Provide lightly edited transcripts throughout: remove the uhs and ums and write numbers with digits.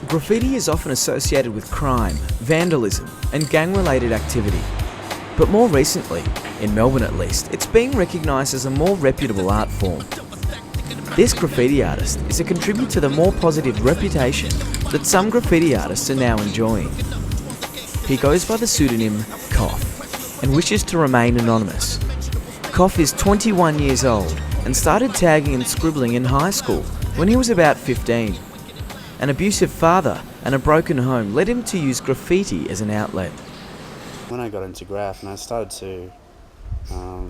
Graffiti is often associated with crime, vandalism, and gang-related activity. But more recently, in Melbourne at least, it's being recognised as a more reputable art form. This graffiti artist is a contributor to the more positive reputation that some graffiti artists are now enjoying. He goes by the pseudonym Koff and wishes to remain anonymous. Koff is 21 years old and started tagging and scribbling in high school when he was about 15. An abusive father and a broken home led him to use graffiti as an outlet. When I got into graph and I started to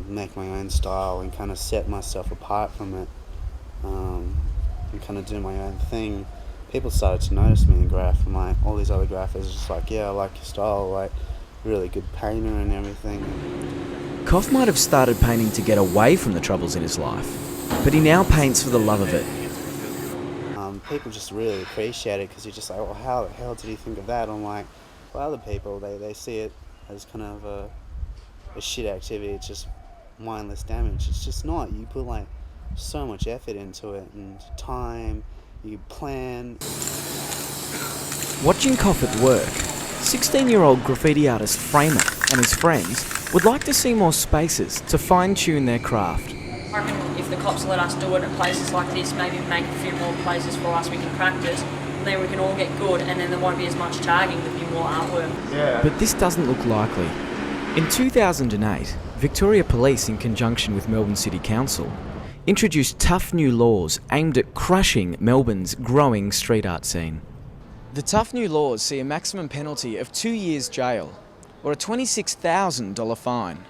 make my own style and kind of set myself apart from it and kind of do my own thing, people started to notice me in graph, and like all these other graphists just like, yeah, I like your style, like really good painter and everything. Koff might have started painting to get away from the troubles in his life, but he now paints for the love of it. People just really appreciate it because you're just like, well, how the hell did you think of that? I'm like, well, other people, they see it as kind of a shit activity. It's just mindless damage. It's just not. You put like so much effort into it and time, you plan. Watching Koff at work, 16-year-old graffiti artist Framer and his friends would like to see more spaces to fine-tune their craft. I reckon if the cops let us do it at places like this, maybe make a few more places for us we can practice, and then we can all get good, and then there won't be as much tagging, there'll be more artwork. Yeah. But this doesn't look likely. In 2008, Victoria Police, in conjunction with Melbourne City Council, introduced tough new laws aimed at crushing Melbourne's growing street art scene. The tough new laws see a maximum penalty of 2 years jail or a $26,000 fine.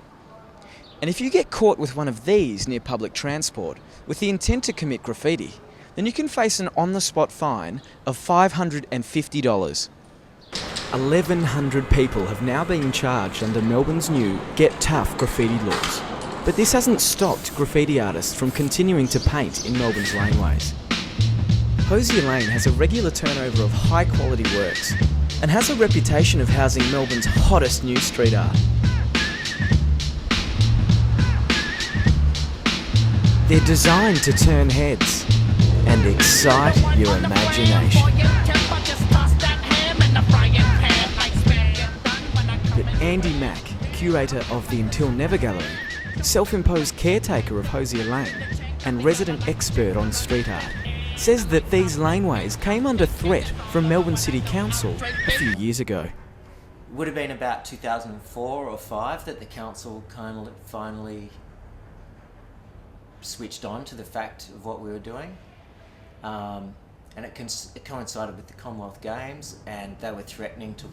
And if you get caught with one of these near public transport with the intent to commit graffiti, then you can face an on-the-spot fine of $550. 1,100 people have now been charged under Melbourne's new Get Tough graffiti laws. But this hasn't stopped graffiti artists from continuing to paint in Melbourne's laneways. Hosier Lane has a regular turnover of high-quality works and has a reputation of housing Melbourne's hottest new street art. They're designed to turn heads and excite your imagination. But Andy Mack, curator of the Until Never Gallery, self-imposed caretaker of Hosier Lane and resident expert on street art, says that these laneways came under threat from Melbourne City Council a few years ago. It would have been about 2004 or 5 that the council kind of finally switched on to the fact of what we were doing, and it coincided with the Commonwealth Games, and they were threatening to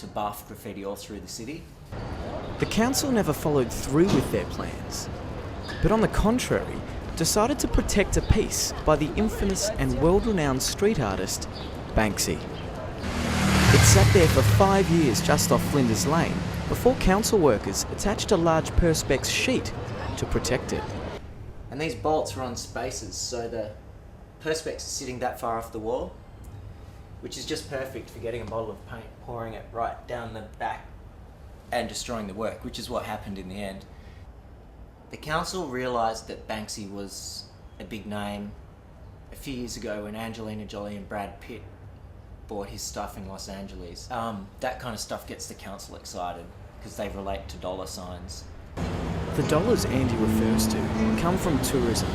buff graffiti all through the city. The council never followed through with their plans, but on the contrary, decided to protect a piece by the infamous and world-renowned street artist, Banksy. It sat there for 5 years just off Flinders Lane before council workers attached a large perspex sheet to protect it. And these bolts are on spaces, so the perspex is sitting that far off the wall, which is just perfect for getting a bottle of paint, pouring it right down the back and destroying the work, which is what happened in the end. The council realised that Banksy was a big name a few years ago when Angelina Jolie and Brad Pitt bought his stuff in Los Angeles. That kind of stuff gets the council excited because they relate to dollar signs. The dollars Andy refers to come from tourism,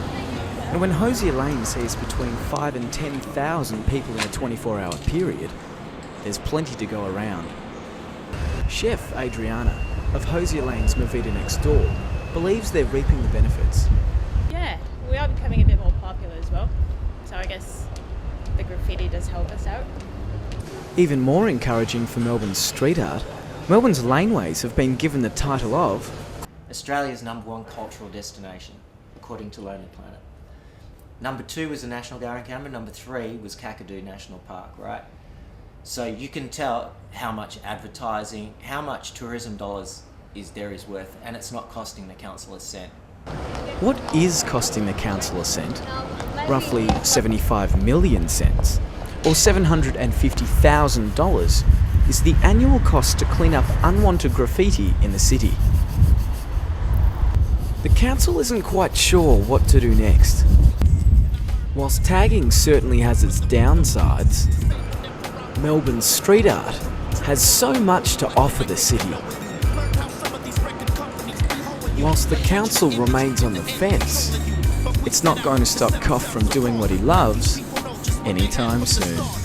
and when Hosier Lane sees between 5,000 and 10,000 people in a 24-hour period, there's plenty to go around. Chef Adriana of Hosier Lane's Movida next door believes they're reaping the benefits. Yeah, we are becoming a bit more popular as well, so I guess the graffiti does help us out. Even more encouraging for Melbourne's street art, Melbourne's laneways have been given the title of Australia's #1 cultural destination, according to Lonely Planet. Number 2 was the National Gallery in Canberra, number 3 was Kakadu National Park, right? So you can tell how much advertising, how much tourism dollars there is worth, and it's not costing the council a cent. What is costing the council a cent? Roughly 75 million cents, or $750,000, is the annual cost to clean up unwanted graffiti in the city. The council isn't quite sure what to do next. Whilst tagging certainly has its downsides, Melbourne's street art has so much to offer the city. Whilst the council remains on the fence, it's not going to stop Koff from doing what he loves anytime soon.